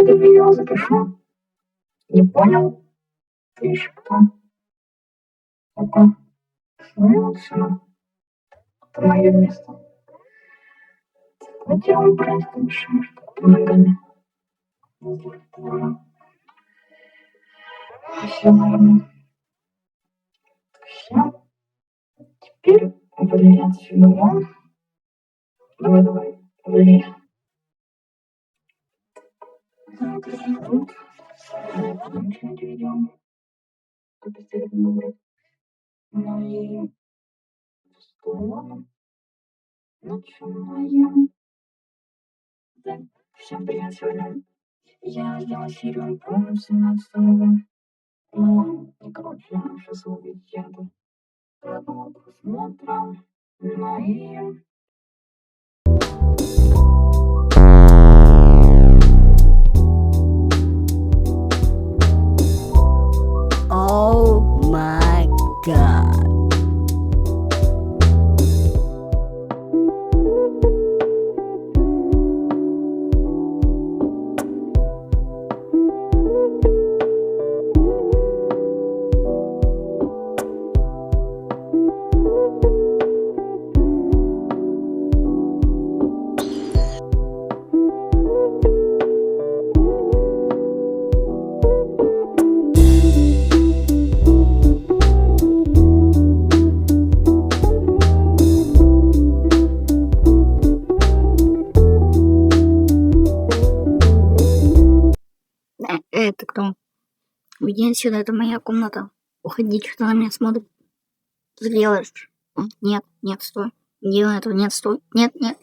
это видео запишу. Не понял? Ты еще кто? Ну-ка. Ну вот все. Это мое место. Вот я вам просто мешаю, что под ногами. Все, наверное. Все. Теперь вали отсюда вон. Давай, вали. Так, тут. Начать видео. Запустить выбрать. Ну и в сторону. Начинаем. Да. Всем привет, сегодня я сделал серию про 17-го. Ну, и короче, сейчас вы увидите это. Приятного просмотра. Ну и... Oh my god. Это кто? Уйди отсюда, это моя комната. Уходи, что на меня смотрит. Сделаешь? Нет, нет, стой. Делай этого, нет, стой. Нет, нет.